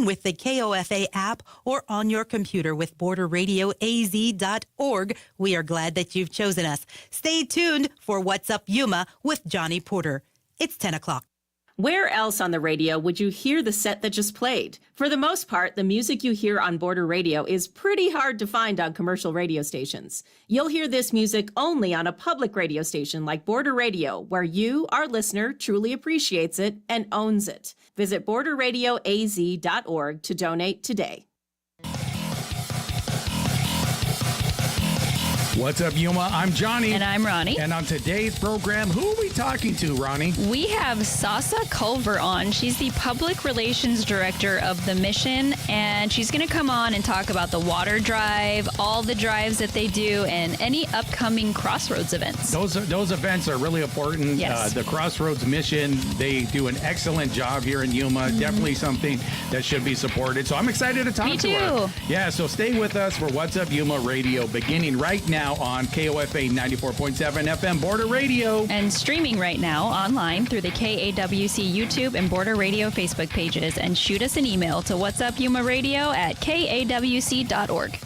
phone with the KOFA app or on your computer with borderradioaz.org. We are glad that you've chosen us. Stay tuned for What's Up Yuma with Johnny Porter. It's 10 o'clock. Where else on the radio would you hear the set that just played? For the most part, the music you hear on Border Radio is pretty hard to find on commercial radio stations. You'll hear this music only on a public radio station like Border Radio, where you, our listener, truly appreciates it and owns it. Visit borderradioaz.org to donate today. What's up, Yuma? I'm Johnny. And I'm Ronnie. And on today's program, who are we talking to, Ronnie? We have Sassa Culver on. She's the Public Relations Director of the Mission, and she's going to come on and talk about the water drive, all the drives that they do, and any upcoming Crossroads events. Those events are really important. Yes. The Crossroads Mission, they do an excellent job here in Yuma. Definitely something that should be supported. So I'm excited to talk to her. Yeah, so stay with us for What's Up Yuma Radio, beginning right now on KOFA 94.7 FM Border Radio. And streaming right now online through the KAWC YouTube and Border Radio Facebook pages. And shoot us an email to whatsupyumaradio@kawc.org.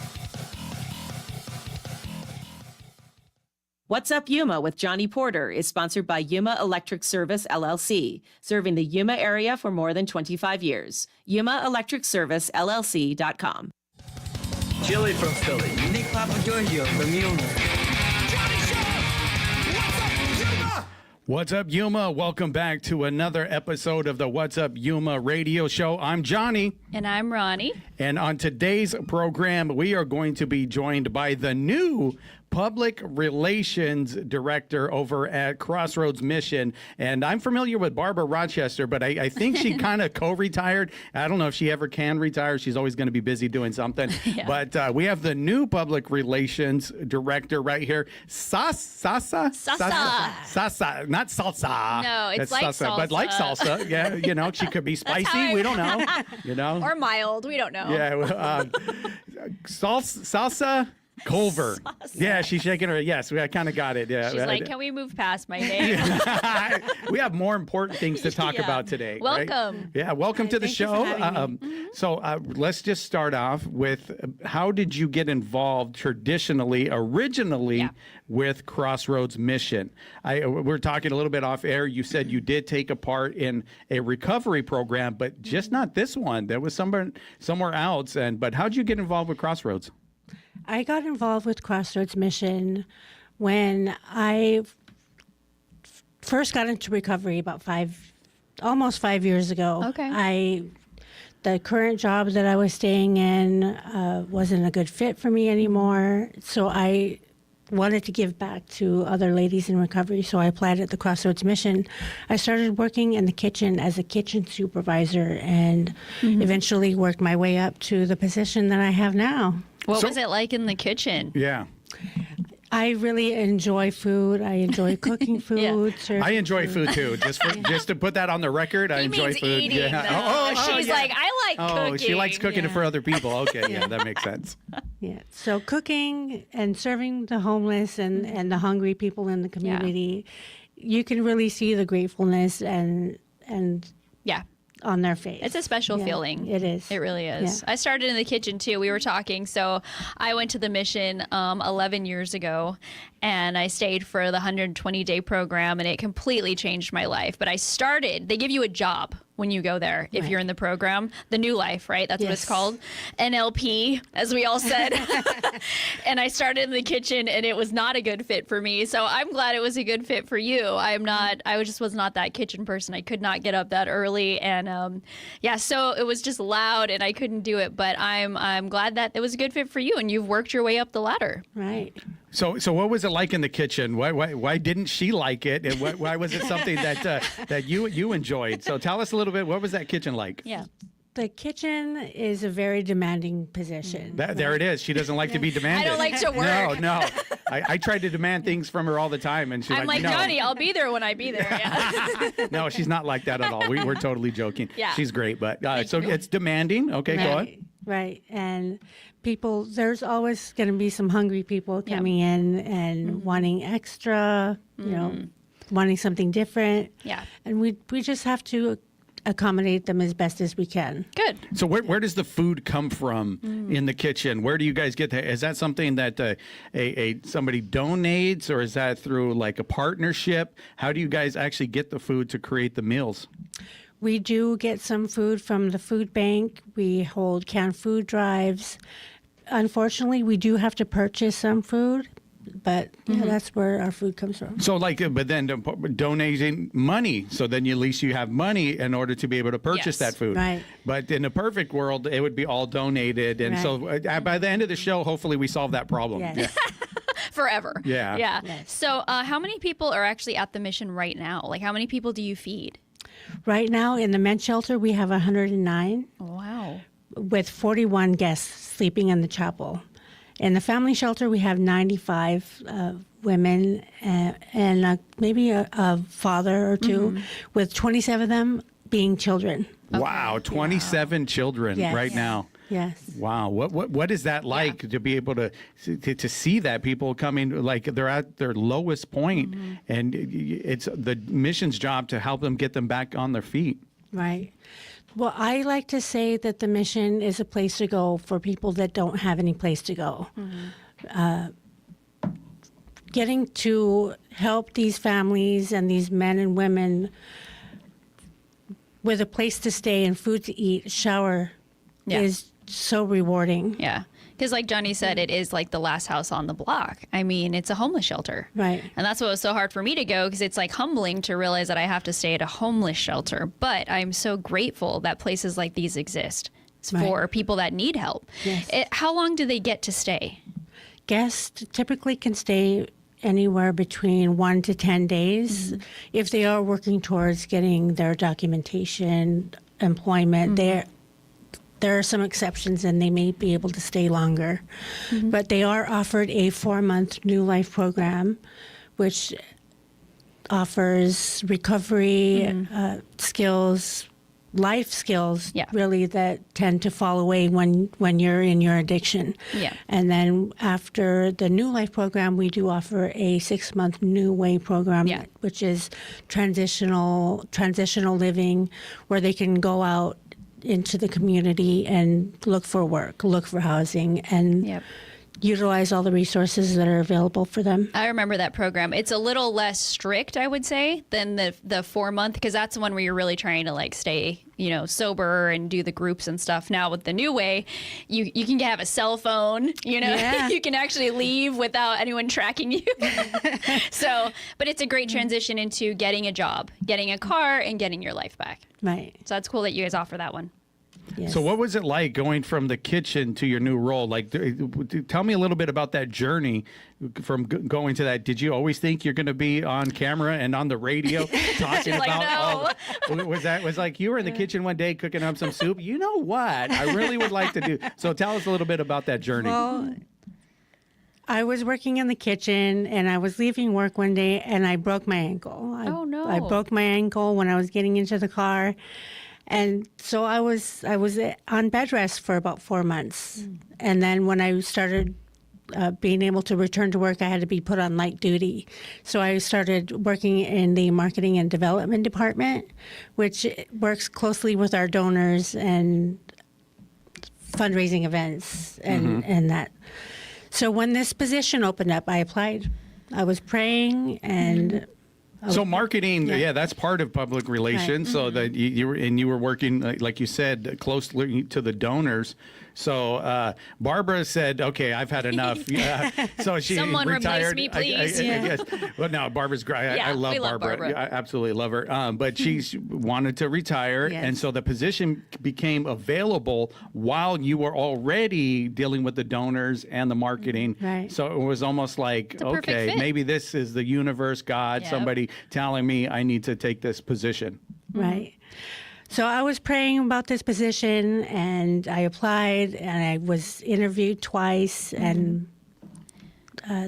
What's Up Yuma with Johnny Porter is sponsored by Yuma Electric Service, LLC, serving the Yuma area for more than 25 years. YumaElectricServiceLLC.com. Chili from Philly. Nick Papa Giorgio from Yuma. What's up, Yuma? Welcome back to another episode of the What's Up Yuma radio show. I'm Johnny. And I'm Ronnie. And on today's program, we are going to be joined by the new Public Relations Director over at Crossroads Mission. And I'm familiar with Barbara Rochester, but I think she kind of co-retired. I don't know if she ever can retire. She's always going to be busy doing something. Yeah. But we have the new Public Relations Director right here, Sassa. Sassa, not salsa. No, it's like Sassa, salsa. but like salsa. Yeah, you know, she could be spicy. We don't know. You know, or mild. We don't know. Yeah, Sassa Culver. Yeah, she's shaking her. Yes, I kind of got it. Yeah, she's like, can we move past my name? We have more important things to talk about today. Welcome. Right? Yeah, welcome to the show. So let's just start off with how did you get involved originally with Crossroads Mission? We're talking a little bit off air. You said you did take a part in a recovery program, but just not this one. There was somewhere else. But how'd you get involved with Crossroads? I got involved with Crossroads Mission when I first got into recovery about almost 5 years ago. Okay. The current job that I was staying in wasn't a good fit for me anymore, so I wanted to give back to other ladies in recovery, so I applied at the Crossroads Mission. I started working in the kitchen as a kitchen supervisor and eventually worked my way up to the position that I have now. What was it like in the kitchen? Yeah. I really enjoy food. I enjoy cooking food. I enjoy food too. Just to put that on the record, I enjoy food. Eating, she's like, I like cooking. Oh, she likes cooking for other people. Okay, yeah, that makes sense. Yeah. So cooking and serving the homeless and the hungry people in the community, you can really see the gratefulness and on their face. It's a special feeling. It is. It really is. Yeah. I started in the kitchen too. We were talking. So I went to the mission 11 years ago, and I stayed for the 120-day program, and it completely changed my life. But they give you a job when you go there if you're in the program. The New Life, right? That's what it's called. NLP, as we all said. And I started in the kitchen, and it was not a good fit for me. So I'm glad it was a good fit for you. I just was not that kitchen person. I could not get up that early. And so it was just loud, and I couldn't do it. But I'm glad that it was a good fit for you, and you've worked your way up the ladder. Right. So what was it like in the kitchen? Why didn't she like it? And why was it something that you enjoyed? So tell us a little bit. What was that kitchen like? Yeah. The kitchen is a very demanding position. There it is. She doesn't like to be demanded. I don't like to work. No. I tried to demand things from her all the time, and she's I'm like, no. Johnny, I'll be there when I be there. Yeah. No, she's not like that at all. We're totally joking. Yeah. She's great, but so it's demanding. Okay, go on. Right. And there's always going to be some hungry people coming in and wanting extra, wanting something different. Yeah. And we just have to accommodate them as best as we can. Good. So where does the food come from in the kitchen? Where do you guys get that? Is that something that somebody donates, or is that through like a partnership? How do you guys actually get the food to create the meals? We do get some food from the food bank. We hold canned food drives. Unfortunately, we do have to purchase some food, but yeah, that's where our food comes from. So but then donating money, so then at least you have money in order to be able to purchase Yes. that food. Right. But in a perfect world, it would be all donated, and so by the end of the show, hopefully we solve that problem. Yes. Yeah. Forever. Yeah. Yeah. Yes. So how many people are actually at the mission right now? Like, how many people do you feed? Right now in the men's shelter, we have 109 Wow. with 41 guests sleeping in the chapel. In the family shelter, we have 95 women and maybe a father or two, with 27 of them being children. Wow, 27 children Yes. right now. Yes. Wow, what is that like to be able to see that people coming, like they're at their lowest point, and it's the mission's job to help them get them back on their feet. Right. Well, I like to say that the mission is a place to go for people that don't have any place to go. Getting to help these families and these men and women with a place to stay and food to eat, shower, Yeah. is so rewarding. Yeah. Because like Johnny said, it is like the last house on the block. I mean, it's a homeless shelter. Right. And that's what was so hard for me to go, because it's like humbling to realize that I have to stay at a homeless shelter. But I'm so grateful that places like these exist. It's Right. for people that need help. Yes. How long do they get to stay? Guests typically can stay anywhere between 1 to 10 days if they are working towards getting their documentation, employment. There are some exceptions, and they may be able to stay longer. But they are offered a 4-month New Life program, which offers recovery skills, life skills, Yeah. really, that tend to fall away when you're in your addiction. Yeah. And then after the New Life program, we do offer a 6-month New Way program, Yeah. which is transitional living, where they can go out into the community and look for work, look for housing, and Yep. utilize all the resources that are available for them. I remember that program. It's a little less strict, I would say, than the 4-month, because that's the one where you're really trying to like stay, sober and do the groups and stuff. Now with the New Way, you can have a cell phone, Yeah. you can actually leave without anyone tracking you. But it's a great transition into getting a job, getting a car, and getting your life back. Right. So that's cool that you guys offer that one. Yes. So what was it like going from the kitchen to your new role? Like, tell me a little bit about that journey from going to that. Did you always think you're going to be on camera and on the radio talking Like, about was like you were in the kitchen one day cooking up some soup? You know what? I really would like to do. So tell us a little bit about that journey. Well, I was working in the kitchen, and I was leaving work one day, and I broke my ankle. Oh, no. I broke my ankle when I was getting into the car. And so I was on bed rest for about 4 months. And then when I started being able to return to work, I had to be put on light duty. So I started working in the marketing and development department, which works closely with our donors and fundraising events and that. So when this position opened up, I applied. I was praying and... So marketing, yeah, that's part of public relations. So that you were working, like you said, closely to the donors. So Barbara said, "Okay, I've had enough." Yeah. So she Someone retired. replace me, please. Yes. Well, no, Barbara's great. I Yeah, love we love Barbara. Barbara. I absolutely love her. But she wanted to retire, Yes. and so the position became available while you were already dealing with the donors and the marketing. Right. So it was almost like, a perfect okay, fit. maybe this is the universe, God, Yep. somebody telling me I need to take this position. Right. So I was praying about this position, and I applied, and I was interviewed twice, and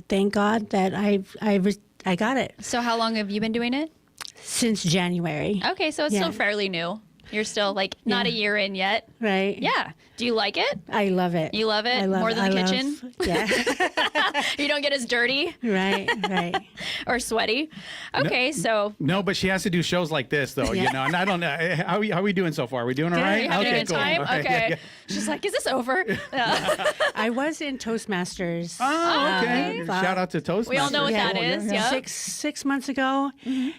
thank God that I got it So how long have you been doing it? since January. Okay, so it's Yeah. still fairly new. You're still like not a year in yet. Right. Yeah. Do you like it? I love it. You love it I love more than the I love- kitchen? Yeah. You don't get as dirty Right. Right. or sweaty? Okay, so No, but she has to do shows like this, though, you Yeah. know. And I don't know. How are we doing so far? Are we doing all right? are you having a good cool. time? Okay. yeah, yeah. She's like, is this over? Yeah. I was in Toastmasters. Oh, okay. about Shout out to Toastmasters. We all know what that is. Yeah. Six months ago,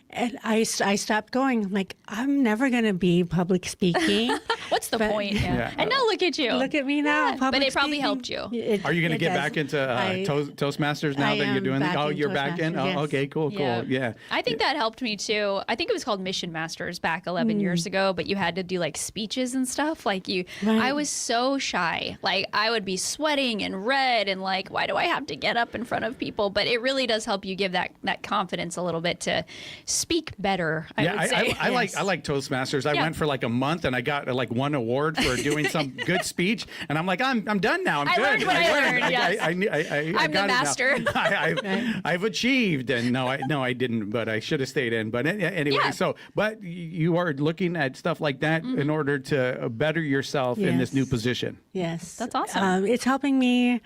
and I stopped going. I'm like, I'm never going to be public speaking. What's the But- point? Yeah. And now look at you. Look at me now. Yeah, but public it probably speaking. helped you. Are you going to It get does. back into I- Toastmasters now I that you're am doing back Oh, in you're back in? Toastmasters, Oh, yes. okay, cool. Yeah. I think that helped me too. I think it was called Mission Masters back 11 years ago, but you had to do like speeches and stuff. Like Right. I was so shy. Like I would be sweating and red and like, why do I have to get up in front of people? But it really does help you give that confidence a little bit to speak better. I would say. I like Toastmasters. I Yeah. went for like a month and I got like one award for doing some good speech. And I'm like, I'm done now. I'm I good. learned what I learned, I yes. I I'm the got it now. master. I've achieved. And no, I didn't. But I should have stayed in. But anyway, Yeah. so but you are looking at stuff like that in order to better yourself in this Yes. new position. Yes. That's awesome. It's helping me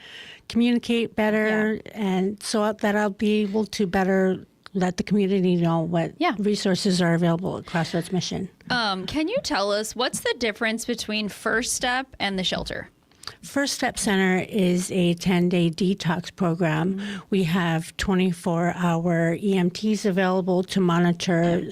communicate better, and so that I'll be able to better let the community know what Yeah. resources are available at Crossroads Mission. Can you tell us what's the difference between First Step and the shelter? First Step Center is a 10-day detox program. We have 24-hour EMTs available to monitor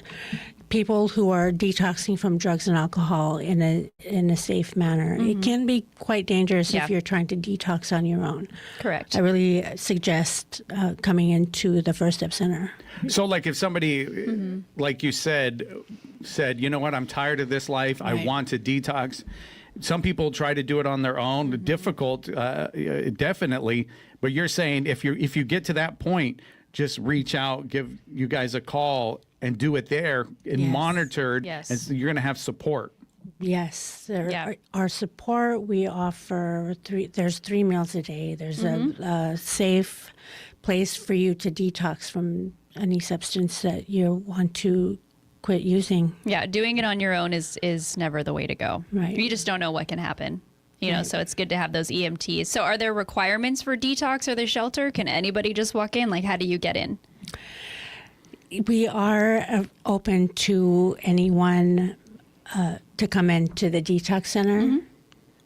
people who are detoxing from drugs and alcohol in a safe manner. It can be quite dangerous Yeah. if you're trying to detox on your own. Correct. I really suggest coming into the First Step Center. So, like, if somebody, like you said, you know what, I'm tired of this life. I Right. want to detox. Some people try to do it on their own. Difficult, definitely. But you're saying if you get to that point, just reach out, give you guys a call, and do it there and Yes. monitored. Yes. And so you're going to have support. Yes, Yeah. our support, we offer there's 3 meals a day. There's a safe place for you to detox from any substance that you want to quit using. Yeah, doing it on your own is never the way to go. Right. You just don't know what can happen. You know, so it's good to have those EMTs. So are there requirements for detox or the shelter? Can anybody just walk in? Like, how do you get in? We are open to anyone to come into the detox center.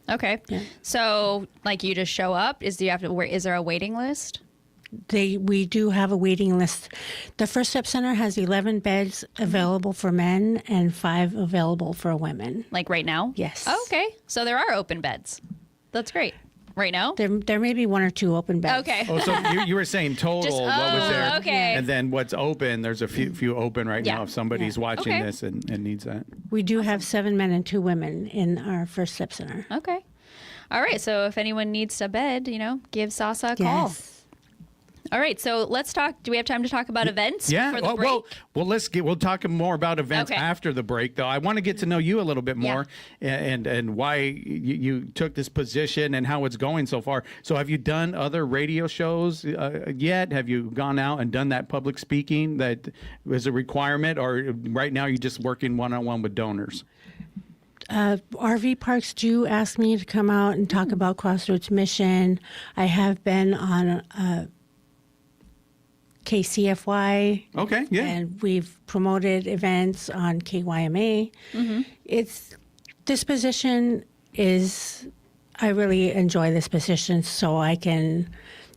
Okay. So, like, you just show up? Is there a waiting list? We do have a waiting list. The First Step Center has 11 beds available for men and 5 available for women. Like right now? Yes. Oh, okay. So there are open beds. That's great. Right now? There may be 1 or 2 open beds. Okay. Oh, so you were saying total, Just- what was there? okay. And then what's open, there's a few open right Yeah. now if somebody's watching Okay. this and needs that. We do have 7 men and 2 women in our First Step Center. Okay. All right. So if anyone needs a bed, give Sassa a call. Yes. All right. So let's talk. Do we have time to talk about events Yeah. for the break? We'll talk more about events Okay. after the break, though. I want to get to know you a little bit more and why you took this position and how it's going so far. So, have you done other radio shows yet? Have you gone out and done that public speaking that was a requirement, or right now you're just working one-on-one with donors? RV parks do ask me to come out and talk about Crossroads Mission. I have been on KCFY. Okay. Yeah. And we've promoted events on KYMA. This position I really enjoy this position, so I can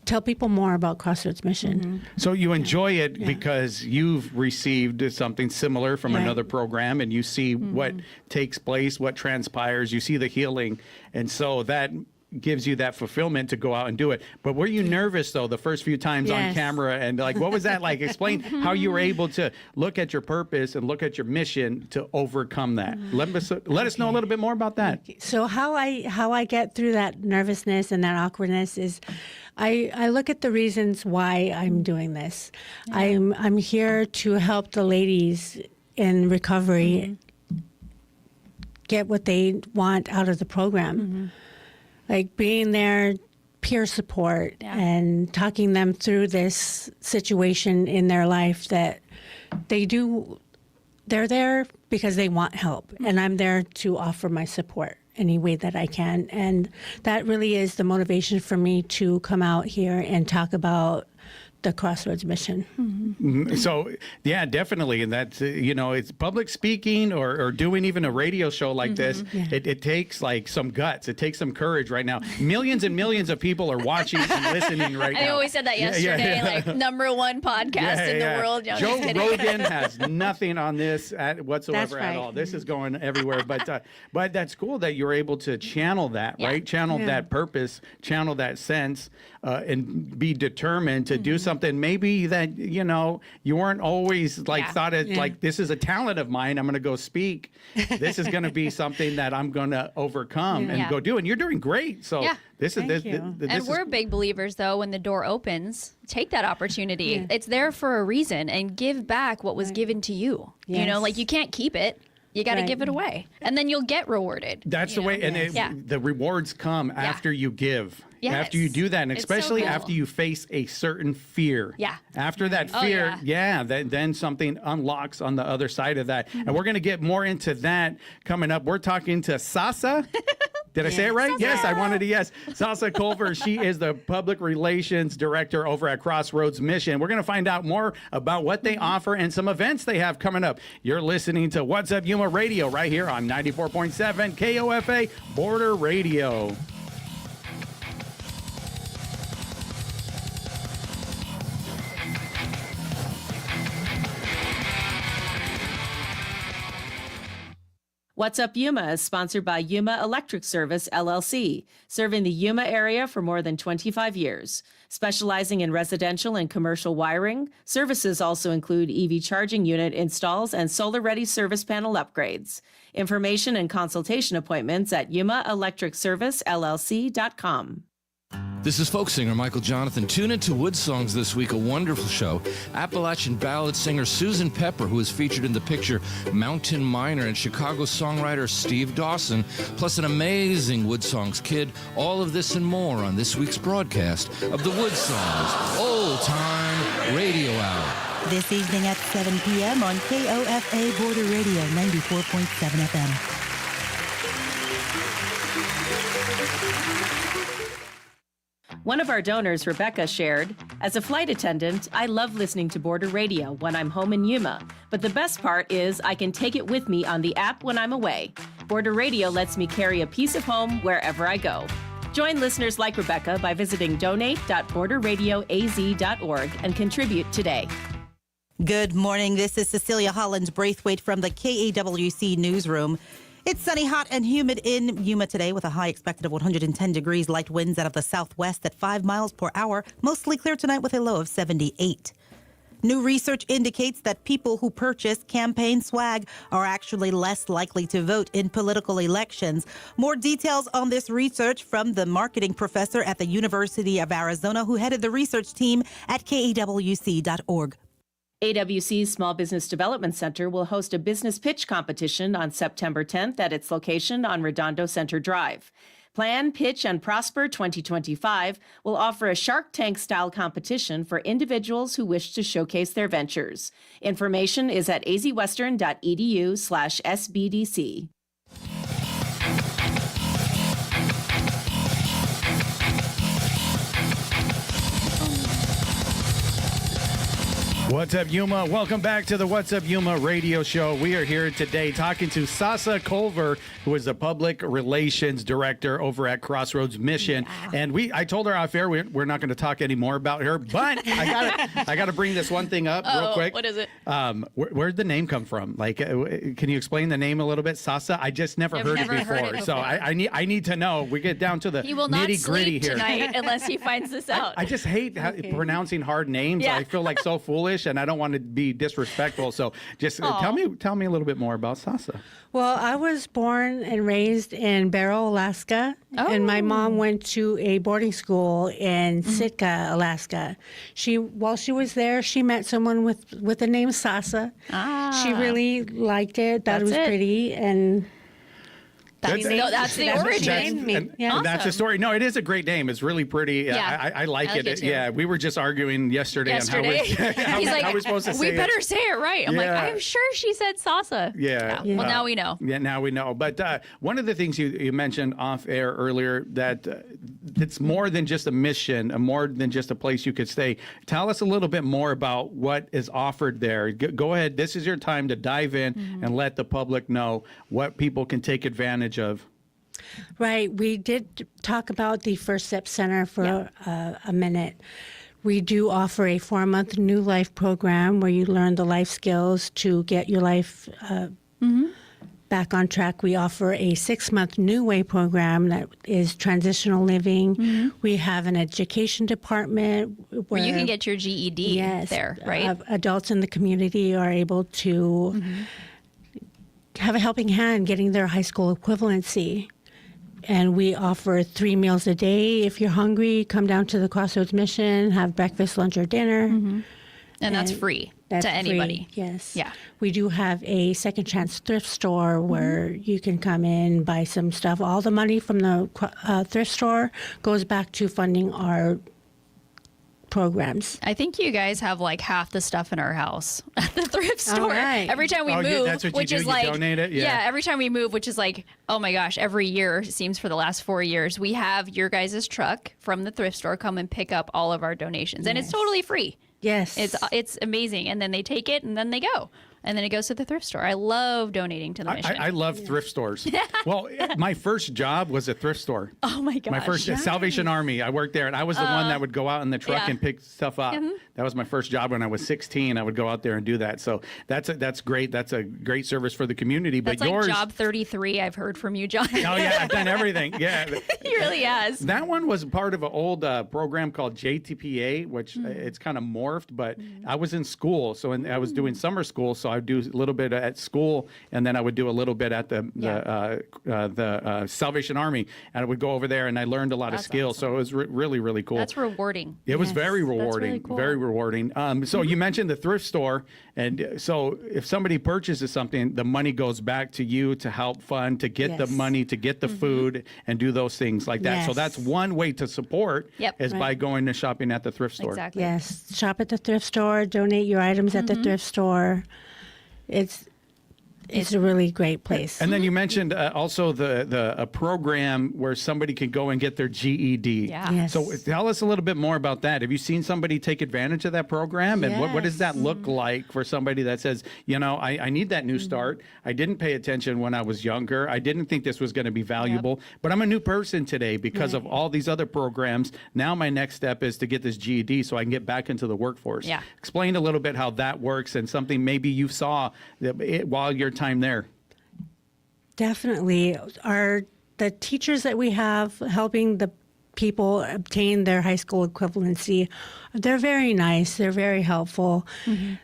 tell people more about Crossroads Mission. So you enjoy it because you've received something similar from Right. another program, and you see what takes place, what transpires, you see the healing, and so that gives you that fulfillment to go out and do it. But were you nervous, though, the first few times on Yes. camera? And what was that like? Explain how you were able to look at your purpose and look at your mission to overcome that. Let us know a little bit more about that. So how I get through that nervousness and that awkwardness is I look at the reasons why I'm doing this. I'm here to help the ladies in recovery get what they want out of the program. Like being there, peer support, and talking them through this situation in their life that they're there because they want help, and I'm there to offer my support. any way that I can. And that really is the motivation for me to come out here and talk about the Crossroads Mission. So, yeah, definitely. And that's, it's public speaking or doing even a radio show like this. Yeah. It takes like some guts. It takes some courage right now. Millions and millions of people are watching and listening right now. I always said that yesterday, like #1 podcast in the world. No, Joe just kidding. Rogan has nothing on this whatsoever That's at right. all. This is going everywhere. But that's cool that you're able to channel that, right? Channel that purpose, channel that sense, and be determined to do something maybe that, you weren't always thought it like, this is a talent of mine. I'm going to go speak. This is going to be something that I'm going to overcome and go do. And you're doing great. So this is this And we're big believers, though, when the door opens, take that opportunity. Yeah. It's there for a reason, and give back what was given to you. Yes. You can't keep it. You got to give it away, and then you'll get rewarded. That's the way. And the rewards come after you give. Yes. After you do that, and especially after you face a certain fear. Yeah. After that fear, then something unlocks on the other side of that. And we're going to get more into that coming up. We're talking to Sassa. Did I say it right? Sassa. Yes, I wanted to. Yes. Sassa Culver. She is the public relations director over at Crossroads Mission. We're going to find out more about what they offer and some events they have coming up. You're listening to What's Up Yuma Radio right here on 94.7 KOFA Border Radio. What's Up Yuma is sponsored by Yuma Electric Service, LLC, serving the Yuma area for more than 25 years. Specializing in residential and commercial wiring, services also include EV charging unit installs and solar-ready service panel upgrades. Information and consultation appointments at yumaelectricservicellc.com. This is folk singer Michael Jonathan. Tune into Wood Songs this week, a wonderful show. Appalachian ballad singer Susan Pepper, who is featured in the picture Mountain Miner, and Chicago songwriter Steve Dawson, plus an amazing Wood Songs kid. All of this and more on this week's broadcast of the Wood Songs Old Time Radio Hour. This evening at 7 p.m. on KOFA Border Radio 94.7 FM. One of our donors, Rebecca, shared, "As a flight attendant, I love listening to Border Radio when I'm home in Yuma. But the best part is I can take it with me on the app when I'm away. Border Radio lets me carry a piece of home wherever I go." Join listeners like Rebecca by visiting donate.borderradioaz.org and contribute today. Good morning. This is Cecilia Hollins-Braithwaite from the KAWC Newsroom. It's sunny, hot, and humid in Yuma today with a high expected of 110 degrees. Light winds out of the southwest at 5 miles per hour. Mostly clear tonight with a low of 78. New research indicates that people who purchase campaign swag are actually less likely to vote in political elections. More details on this research from the marketing professor at the University of Arizona who headed the research team at KAWC.org. AWC's Small Business Development Center will host a business pitch competition on September 10th at its location on Redondo Center Drive. Plan, Pitch, and Prosper 2025 will offer a Shark Tank-style competition for individuals who wish to showcase their ventures. Information is at azwestern.edu/SBDC. What's up, Yuma? Welcome back to the What's Up Yuma radio show. We are here today talking to Sassa Culver, who is the public relations director over at Crossroads Mission. Yeah. And I told her off air we're not going to talk any more about her, but I got to bring this one thing up real quick. What is it? Where'd the name come from? Like, can you explain the name a little bit, Sassa? I just never heard it before. So I need to know. We get down to the He will not nitty gritty sleep here tonight unless he finds this out. I just hate pronouncing hard names. Yeah. I feel like so foolish. And I don't want to be disrespectful, so just tell me a little bit more about Sassa. Well, I was born and raised in Barrow, Alaska, and my mom went to a boarding school in Sitka, Alaska. While she was there, she met someone with the name Sassa. She really liked it, thought it was pretty, and That's the what she origin. named me. And Yeah. that's the story. No, it is a great name. It's really pretty. Yeah. I like it. too. Yeah, we were just arguing yesterday, on how Yesterday, we, he's how like, we're supposed to say we it. better say it right. I'm like, Yeah. I'm sure she said Sassa. Yeah. Well, now we know. Yeah, now we know. But one of the things you mentioned off air earlier, that it's more than just a mission, more than just a place you could stay. Tell us a little bit more about what is offered there. Go ahead. This is your time to dive in and let the public know what people can take advantage of. Right. We did talk about the First Step Center for a minute. We do offer a 4-month New Life program where you learn the life skills to get your life back on track. We offer a 6-month New Way program that is transitional living. We have an education department Where you can get your GED there, right? Adults in the community are able to have a helping hand getting their high school equivalency. And we offer 3 meals a day. If you're hungry, come down to the Crossroads Mission, have breakfast, lunch, or dinner. And that's free That's to anybody. free, yes. Yeah. We do have a second chance thrift store where you can come in, buy some stuff. All the money from the thrift store goes back to funding our programs. I think you guys have like half the stuff in our house at the thrift store. right. Every time we Oh, move, that's what you which do? is You like, donate it? Yeah. every time we move, which is like, oh my gosh, every year, it seems for the last 4 years, we have your guys' truck from the thrift store come and pick up all of our donations. And it's totally free. Yes. It's amazing. And then they take it and then they go. And then it goes to the thrift store. I love donating to the mission. I love thrift stores. Well, my first job was a thrift store. Oh my gosh. My first Salvation Army. I worked there, and I was the one that would go out in the truck yeah. and pick stuff up. That was my first job when I was 16. I would go out there and do that. So that's great. That's a great service for the community. That's but like yours, job 33. I've heard from you, John. oh yeah, I've done everything. Yeah, He really has. that one was part of an old program called JTPA, which it's kind of morphed. But I was in school, so I was doing summer school, so I'd do a little bit at school, and then I would do a little bit at the Salvation Army, and I would go over there, and I learned a lot of That's skills. awesome. So it was really, really cool. That's rewarding. It was very really rewarding, cool. very rewarding. So you mentioned the thrift store, and so if somebody purchases something, the money goes back to you to help fund, to get the Yes. money, to get the food, and do those things like that. So Yes. that's one way to support Yep. is by going to shopping at the thrift store. Exactly. Yes. Shop at the thrift store, donate your items at the thrift store. It's a really great place. And then you mentioned also a program where somebody can go and get their GED. Yeah. Yes. So tell us a little bit more about that. Have you seen somebody take advantage of that program? And what does that look like for somebody that says, I need that new start. I didn't pay attention when I was younger. I didn't think this was going to be valuable, but I'm a new person today because of all these other programs. Now my next step is to get this GED so I can get back into the workforce. Yeah. Explain a little bit how that works and something maybe you saw while you're time there. Definitely. The teachers that we have helping the people obtain their high school equivalency, they're very nice. They're very helpful.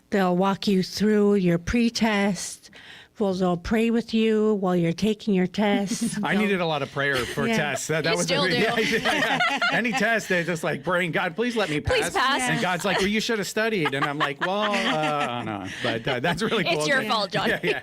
They'll walk you through your pre-test. They'll pray with you while you're taking your test. I needed a lot of prayer for Yeah. tests. That You was still do. yeah. Any test, they're just like praying, God, please let me pass. Please pass. And God's like, well, you should have studied. And I'm like, well, no. But that's really cool. It's your fault, John. Yeah.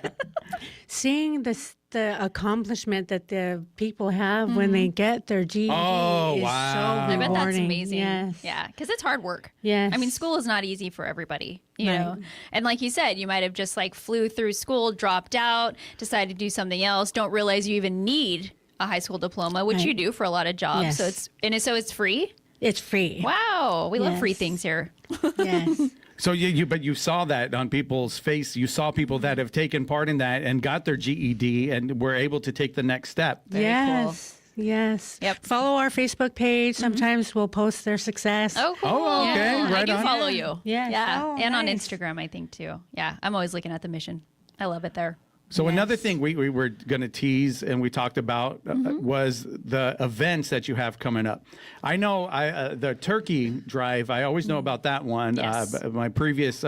Seeing the accomplishment that the people have when they get their GED Oh, is wow. so I I rewarding. bet that's amazing. Yes. Yeah, because it's hard work. Yes. I mean, school is not easy for everybody, you Right. know. And like you said, you might have just like flew through school, dropped out, decided to do something else, don't realize you even need a high school diploma, which Right. you do for a lot of jobs. Yes. So it's free. It's free. Wow, we love free Yes. things here. Yes. So but you saw that on people's face. You saw people that have taken part in that and got their GED and were able to take the next step. Yes. Yes. Yep. Follow our Facebook page. Sometimes we'll post their success. Oh, cool. Oh, okay. Yeah. I Right do on. follow you. Yes. Yeah. Oh, and on nice. Instagram, I think too. Yeah. I'm always looking at the mission. I love it there. So another thing we were going to tease and we talked about was the events that you have coming up. I know the Turkey Drive, I always know about that one. Yes. My previous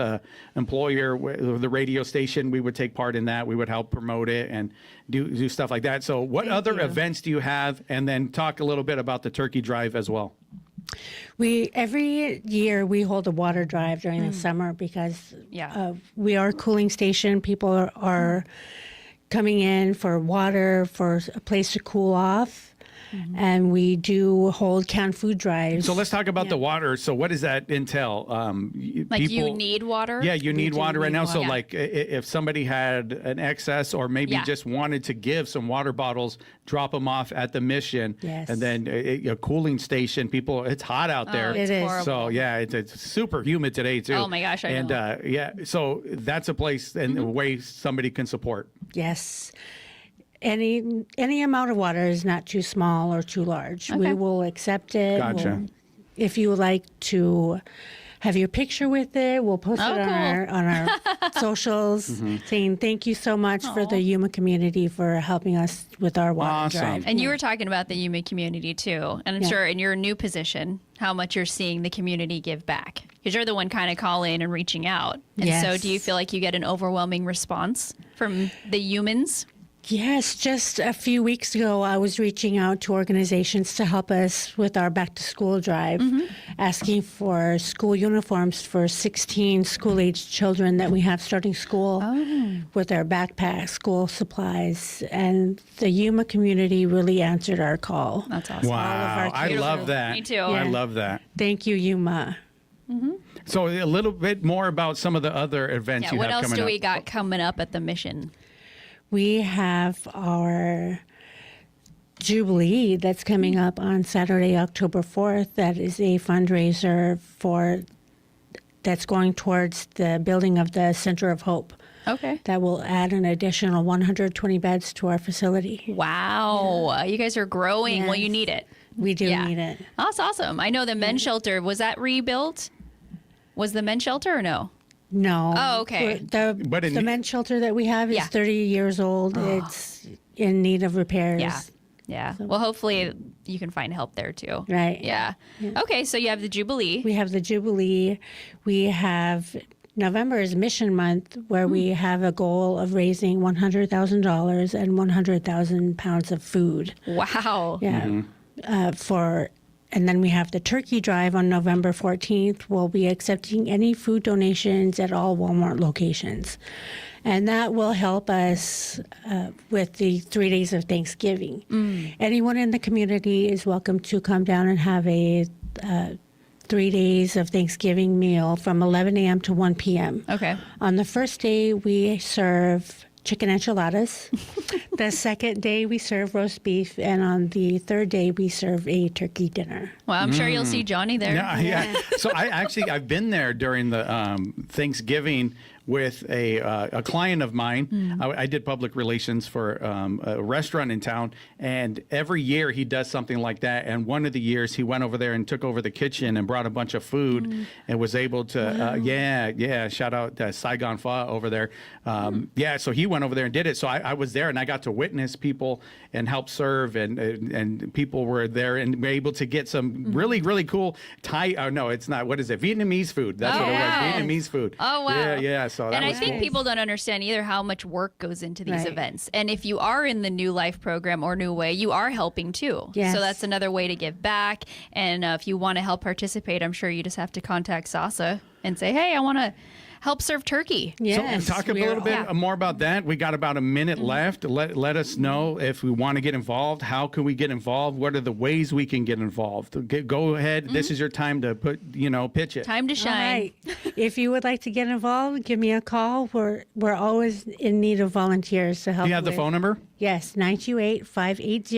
employer, the radio station, we would take part in that. We would help promote it and do stuff like that. So what other you. events do you have? And then talk a little bit about the Turkey Drive as well. Every year we hold a water drive during the summer because Yeah. we are a cooling station. People are coming in for water, for a place to cool off. And we do hold canned food drives. So let's talk about the water. So what does that entail? Like you need water? Yeah, you need water right now. So water. like if somebody had an excess or maybe Yeah. just wanted to give some water bottles, drop them off at the mission. Yes. And then a cooling station. People, it's hot out there. it's It is. horrible. So yeah, it's super humid today too. Oh my gosh, I and, know. yeah, so that's a place and a way somebody can support. Yes. Any amount of water is not too small or too large. We Okay. will accept it. Gotcha. If you would like to have your picture with it, we'll post Oh, it on our socials, saying thank you so much for the Yuma community for helping us with our water Awesome. drive. And you were talking about the Yuma community too. And I'm Yeah. sure in your new position, how much you're seeing the community give back. Because you're the one kind of calling and reaching out. And so Yes. do you feel like you get an overwhelming response from the humans? Yes, just a few weeks ago, I was reaching out to organizations to help us with our back to school drive, asking for school uniforms for 16 school aged children that we have starting school with their backpacks, school supplies. And the Yuma community really answered our call. That's awesome. Wow, I kids love are- that. Me too. I Yeah. love that. Thank you, Yuma. So a little bit more about some of the other events Yeah, you what have else coming do up. we got coming up at the mission? We have our Jubilee that's coming up on Saturday, October 4th. That is a fundraiser that's going towards the building of the Center of Hope. Okay. That will add an additional 120 beds to our facility. Wow. You guys are growing. Well, you Yes. need it. We do Yeah. need it. That's awesome. I know the men's shelter, was that rebuilt? Was the men's shelter or no? No. Oh, okay. But in- The men's shelter that we have is Yeah. 30 years old. It's in need of repairs. Yeah. Yeah. Well, hopefully you can find help there too. Right. Yeah. Okay. So you have the Jubilee. We have the Jubilee. We have November is Mission Month, where we have a goal of raising $100,000 and 100,000 pounds of food. Wow. Yeah. And then we have the Turkey Drive on November 14th. We'll be accepting any food donations at all Walmart locations. And that will help us with the 3 days of Thanksgiving. Anyone in the community is welcome to come down and have a 3 days of Thanksgiving meal from 11 a.m. to 1 p.m. Okay. On the first day, we serve chicken enchiladas. The second day, we serve roast beef. And on the third day, we serve a turkey dinner. Well, I'm sure you'll see Johnny there. Yeah. So I've been there during the Thanksgiving with a client of mine. I did public relations for a restaurant in town, and every year he does something like that. And one of the years he went over there and took over the kitchen and brought a bunch of food and was able to, shout out Saigon Pho over there. So he went over there and did it. So I was there and I got to witness people and help serve, and people were there and were able to get some really, really cool Thai. Oh, no, it's not. What is it? Vietnamese food. That's what it wow. was. Vietnamese food. Oh, wow. Yeah. So that And I was think cool. people don't understand either how much work goes into these Right. events. And if you are in the New Life program or New Way, you are helping too. Yes. So that's another way to give back. And if you want to help participate, I'm sure you just have to contact Sassa and say, hey, I want to help serve turkey. Yes, So talk a we are little bit all- more about that. We got about a minute left. Let us know if we want to get involved. How can we get involved? What are the ways we can get involved? Go ahead. This is your time to pitch it. Time to All shine. right. If you would like to get involved, give me a call. We're always in need of volunteers to help. Do you have the with- phone number? Yes,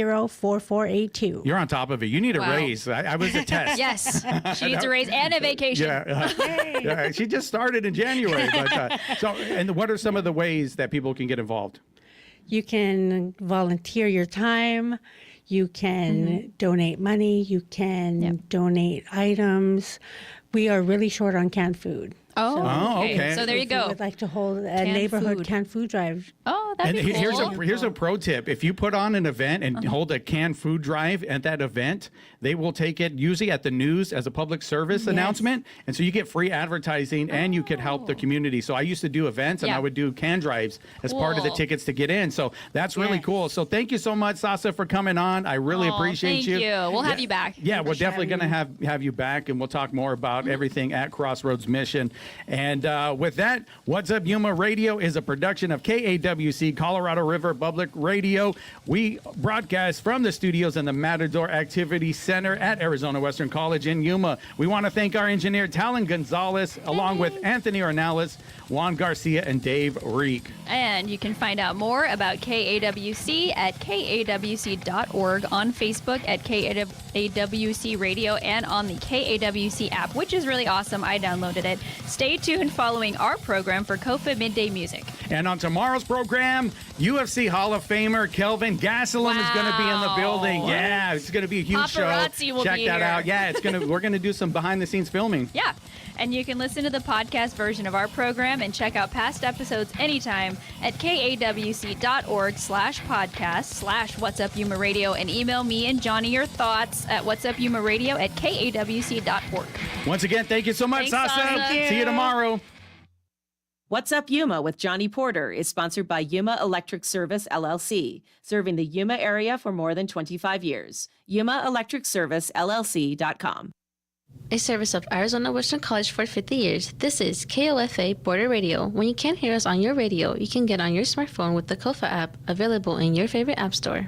928-580-4482. You're on top of it. You need a Wow. raise. I was a test. Yes. She needs a raise and a vacation. Yeah. She just started in January. But, and what are some of the ways that people can get involved? You can volunteer your time. You can donate money. You can donate items. We are really short on canned food. Oh, okay. So there you If you go. would like to hold a neighborhood food. canned food drive. Oh, that'd And be cool. here's a pro tip. If you put on an event and hold a canned food drive at that event, they will take it usually at the news as a public service announcement. And so you get free advertising and you could help the community. So I used to do events and Yeah. I would do can drives as part of the Cool. tickets to get in. So that's really Yes. cool. So thank you so much, Sassa, for coming on. I really Aw, appreciate thank you. you. We'll have you back. Yeah, we're for definitely having going to have you back, and we'll talk more about about everything at Crossroads Mission. And with that, What's Up Yuma Radio is a production of KAWC, Colorado River Public Radio. We broadcast from the studios in the Matador Activity Center at Arizona Western College in Yuma. We want to thank our engineer, Talon Gonzalez, along with Anthony Ornelas, Juan Garcia, and Dave Reek. And you can find out more about KAWC at kawc.org, on Facebook at KAWC Radio, and on the KAWC app, which is really awesome. I downloaded it. Stay tuned following our program for KOFA Midday Music. And on tomorrow's program, UFC Hall of Famer Kelvin Gastelum is going to be in the building. Yeah, it's going to be a huge Paparazzi show. will Check be that here. out. Yeah, we're going to do some behind-the-scenes filming. Yeah. And you can listen to the podcast version of our program and check out past episodes anytime at kawc.org/podcast/What's Up Yuma Radio, and email me and Johnny your thoughts at whatsupyumaradio@kawc.org. Once again, thank you so much, Thanks, Sassa. Sassa. See you tomorrow. What's Up Yuma with Johnny Porter is sponsored by Yuma Electric Service, LLC, serving the Yuma area for more than 25 years. YumaElectricServiceLLC.com. A service of Arizona Western College for 50 years. This is KOFA Border Radio. When you can't hear us on your radio, you can get on your smartphone with the KOFA app, available in your favorite app store.